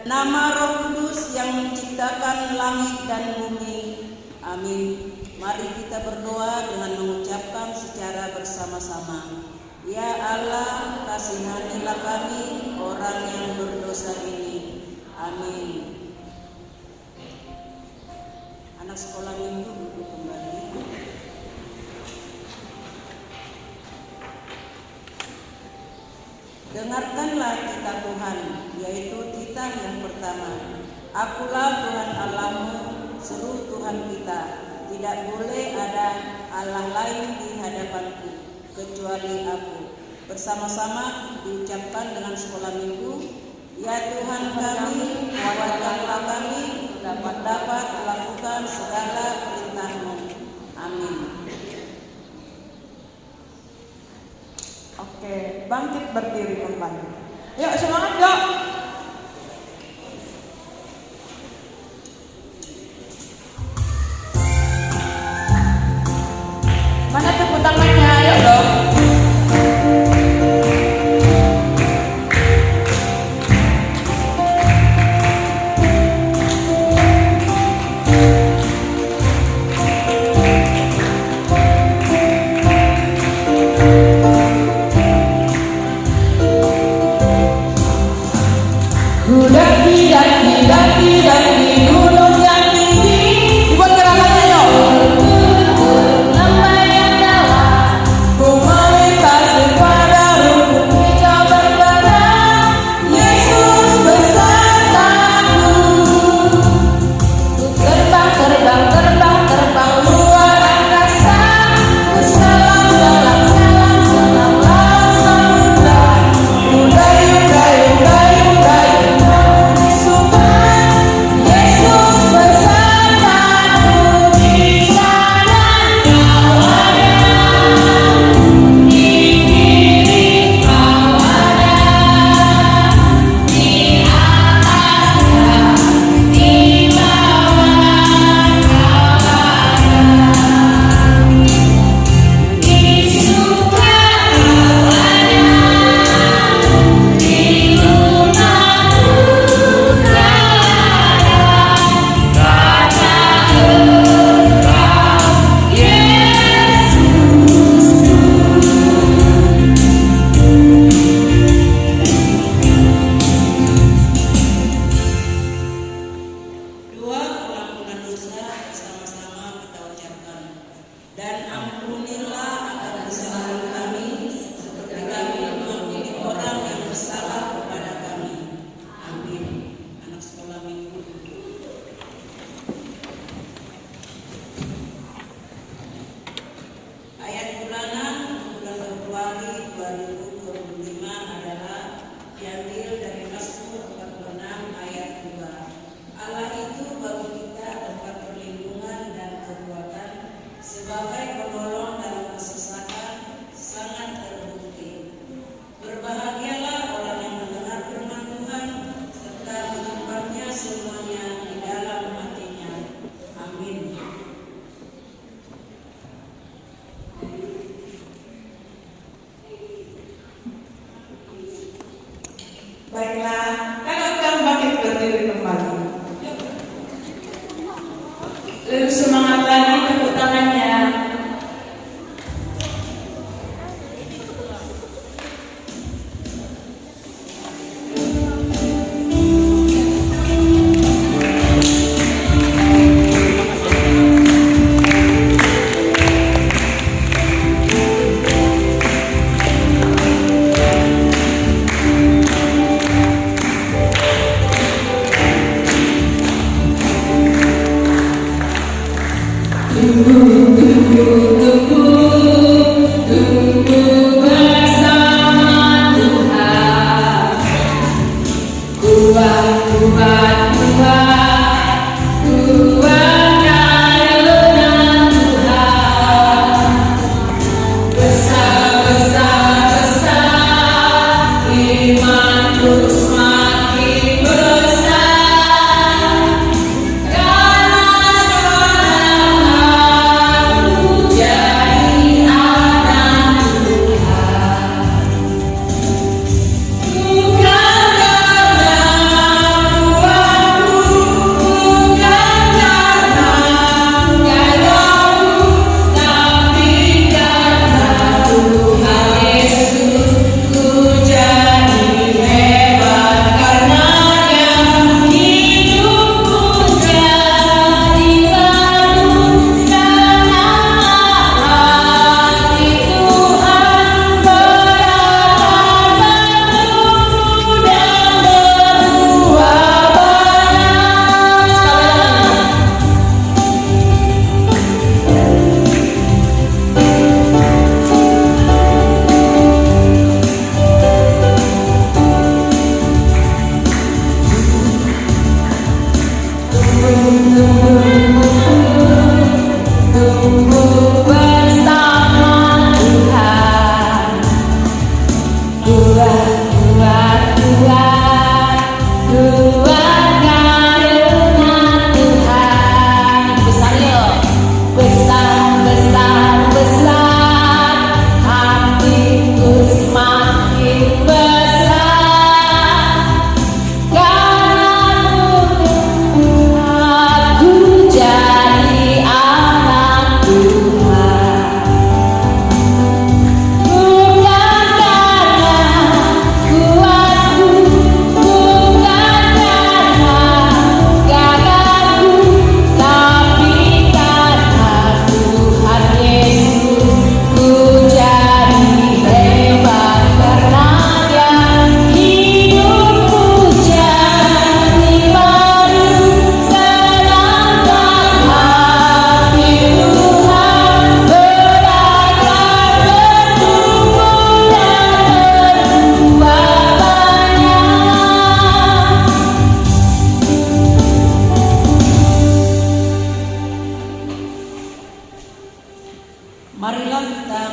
Nama Roh Kudus yang menciptakan langit dan bumi. Amin. Mari kita berdoa dengan mengucapkan secara bersama-sama. Ya Allah, kasihanilah kami orang yang berdosa ini. Amin. Anak sekolah minggu duduk kembali. Dengarkanlah kita Tuhan, yaitu titah yang pertama. Akulah Tuhan Allahmu, seru Tuhan kita. Tidak boleh ada Allah lain di hadapanku, kecuali aku. Bersama-sama diucapkan dengan sekolah minggu. Ya Tuhan kami, kuatkanlah kami dapat melakukan segala perintah-Mu. Amin. Oke, bangkit berdiri kembali. Yuk semangat yuk. Mana tepuk tangannya? Ayo dong. Baiklah, kakak undang bangkit berdiri kembali. Lebih semangat lagi tepuk tangannya. Marilah kita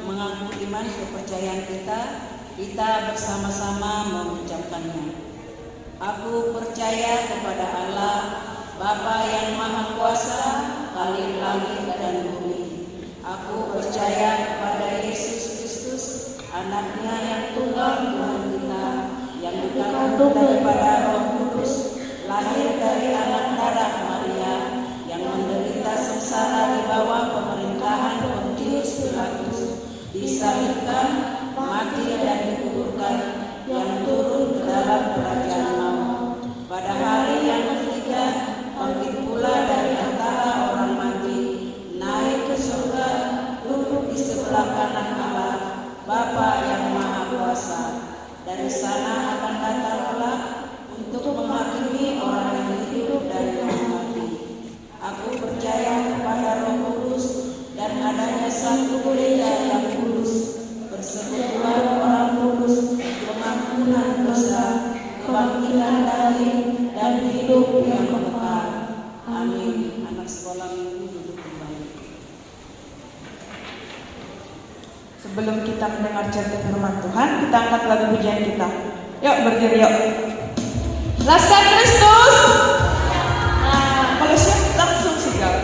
mengaku iman kepercayaan kita bersama-sama mengucapkannya. Aku percaya kepada Allah, Bapa yang Maha Kuasa, Khalik langit dan bumi. Aku percaya kepada Yesus Kristus, Anaknya yang tunggal Tuhan kita, yang dikandung daripada Roh Kudus, lahir dari anak darah Maria, yang menderita sengsara di bawah pemerintahan Pontius Pilatus, disalibkan, mati dan dikuburkan, yang turun ke dalam kerajaan maut. Pada hari yang ketiga, bangkit pula dari antara orang mati, naik ke surga, duduk di sebelah kanan Allah, Bapa yang Maha Kuasa. Dari sana akan datang pula untuk menghakimi orang yang hidup dan yang mati. Aku percaya kepada Roh Kudus dan adanya satu gereja yang kudus, persekutuan orang kudus, pengampunan dosa, kebangkitan daging, dan hidup yang kekal. Amin. Anak sekolah minggu duduk kembali. Sebelum kita mendengar cerita firman Tuhan, kita angkat lagu pujian kita. Yuk berdiri yuk. Laskar Kristus. Nah, kalau siap langsung sigap.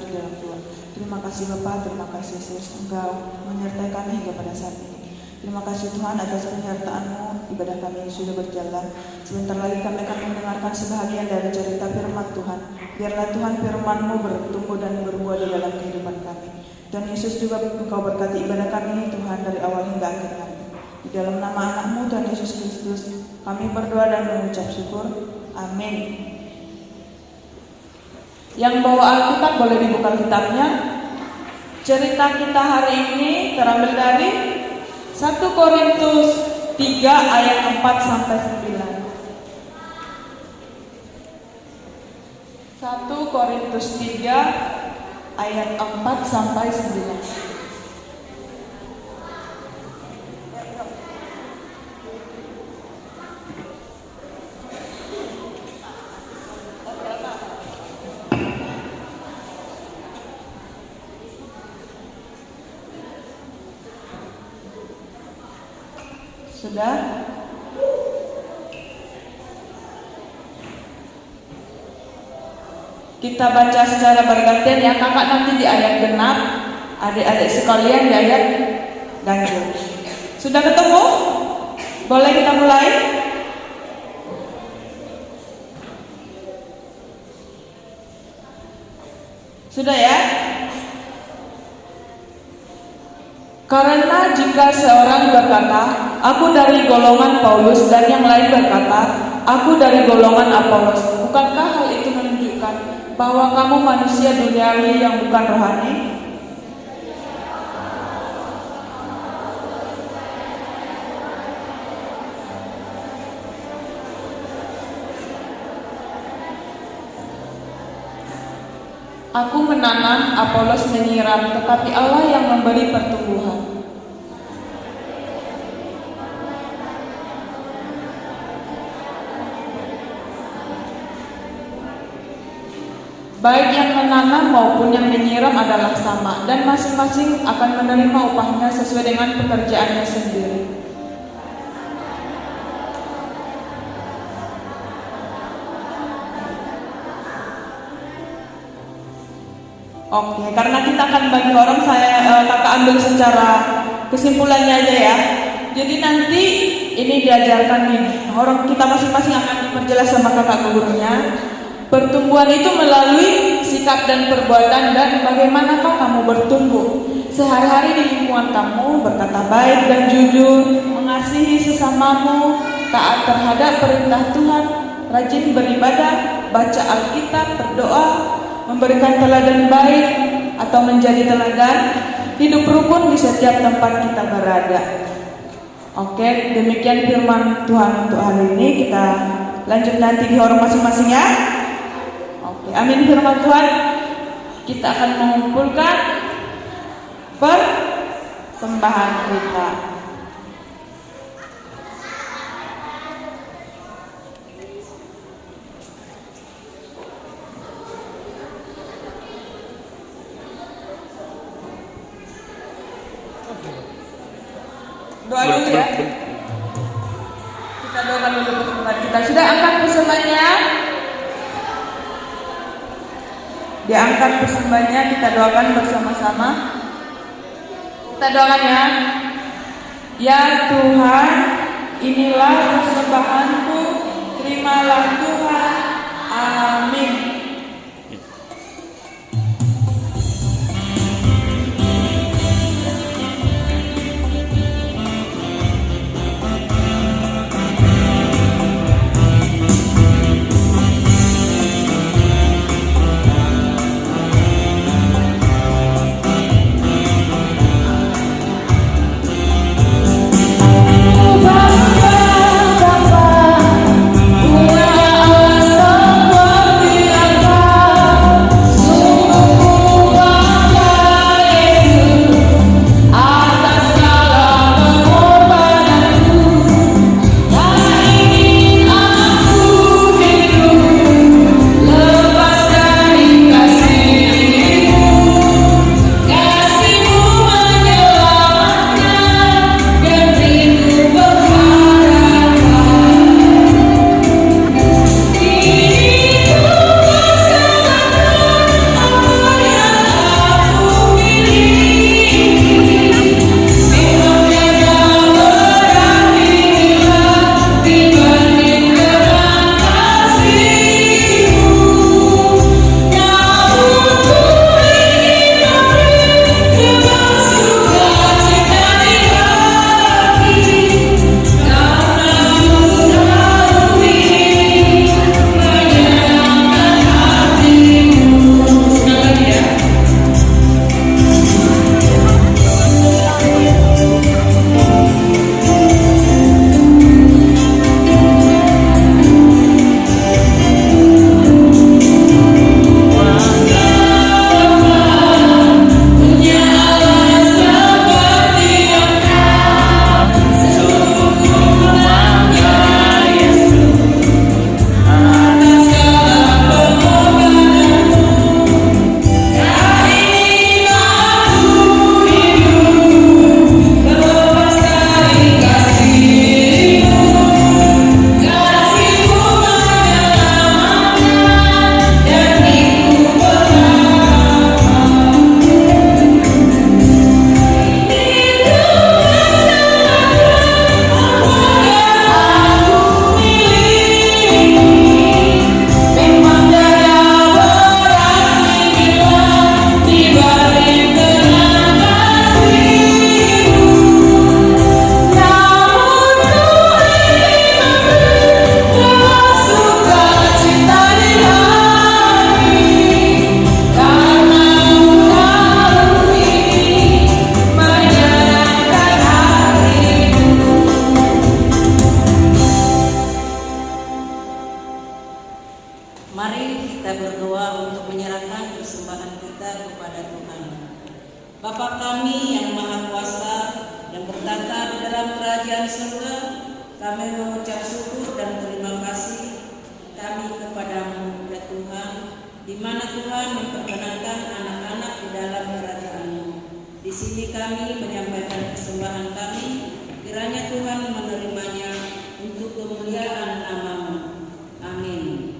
di dalam Tuhan. Terima kasih Bapa, terima kasih Yesus, Engkau menyertai kami hingga pada saat ini. Terima kasih Tuhan atas penyertaan-Mu. Ibadah kami ini sudah berjalan. Sebentar lagi kami akan mendengarkan sebahagian dari cerita firman Tuhan. Biarlah Tuhan firman-Mu bertumbuh dan berbuah di dalam kehidupan kami. Dan Yesus juga Engkau berkati ibadah kami ini Tuhan dari awal hingga akhir kami. Di dalam nama anak-Mu Tuhan Yesus Kristus kami berdoa dan mengucap syukur. Amin. Yang bawa Alkitab boleh dibuka kitabnya. Cerita kita hari ini terambil dari 1 Korintus 3 ayat 4 sampai 9. 1 Korintus 3 ayat 4 sampai 9. Sudah? Kita baca secara bergantian ya, kakak nanti di ayat genap, adik-adik sekalian di ayat ganjil. Sudah ketemu? Boleh kita mulai? Sudah ya? Karena jika seorang berkata, aku dari golongan Paulus, dan yang lain berkata, aku dari golongan Apolos, bukankah hal itu menunjukkan bahwa kamu manusia duniawi yang bukan rohani? Aku menanam, Apolos menyiram, tetapi Allah yang memberi pertumbuhan. Baik yang menanam maupun yang menyiram adalah sama, dan masing-masing akan menerima upahnya sesuai dengan pekerjaannya sendiri. Oke, karena kita akan bagi orang, kakak ambil secara kesimpulannya aja ya. Jadi nanti ini diajarkan nih, orang kita masing-masing akan diperjelas sama kakak gurunya. Pertumbuhan itu melalui sikap dan perbuatan, dan bagaimanakah kamu bertumbuh sehari-hari di lingkungan kamu, berkata baik dan jujur, mengasihi sesamamu, taat terhadap perintah Tuhan, rajin beribadah, baca Alkitab, berdoa, memberikan teladan baik atau menjadi teladan, hidup rukun di setiap tempat kita berada. Oke, demikian firman Tuhan untuk hari ini. Kita lanjut nanti di orang masing-masing ya. Oke, amin firman Tuhan. Kita akan mengumpulkan persembahan kita. Doa dulu ya. Kita doakan dulu persembahan kita. Sudah angkat persembahannya? Diangkat persembahannya, kita doakan bersama-sama. Kita doakan ya. Ya Tuhan, inilah persembahanku, terimalah Tuhan. Amin. Bapa, Bapa, kepada Tuhan. Bapa kami yang Maha Kuasa yang bertata di dalam kerajaan surga, kami mengucap syukur dan terima kasih kami kepadamu ya Tuhan, di mana Tuhan memperkenankan anak-anak di dalam kerajaan-Mu. Di sini kami menyampaikan persembahan kami, kiranya Tuhan menerimanya untuk kemuliaan nama-Mu. Amin.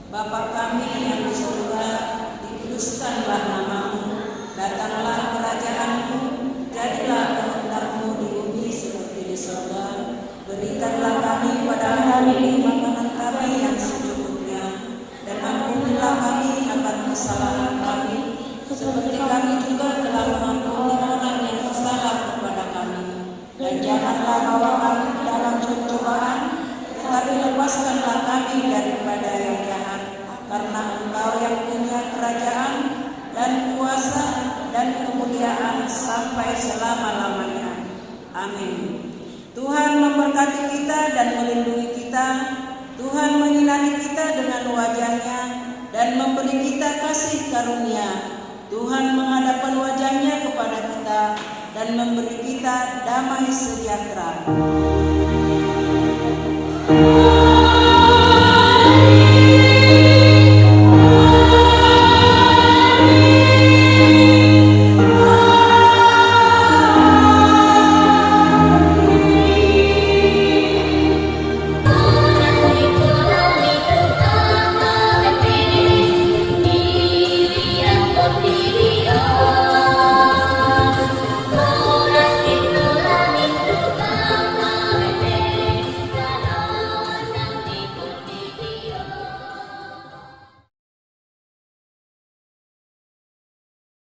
Bapa kami yang di surga, dikuduskanlah nama-Mu, datanglah kerajaan-Mu, jadilah kehendak-Mu di bumi seperti di surga. Berikanlah kami pada hari ini makanan kami yang secukupnya, dan ampunilah kami akan kesalahan kami, seperti kami juga telah mengampuni orang yang bersalah kepada kami. Dan janganlah bawa kami ke dalam pencobaan, tetapi lepaskanlah kami daripada yang jahat. Karena Engkau yang punya kerajaan dan kuasa dan kemuliaan sampai selama-lamanya. Amin. Tuhan memberkati kita dan melindungi kita. Tuhan menyinari kita dengan wajah-Nya dan memberi kita kasih karunia. Tuhan menghadapkan wajah-Nya kepada kita dan memberi kita damai sejahtera.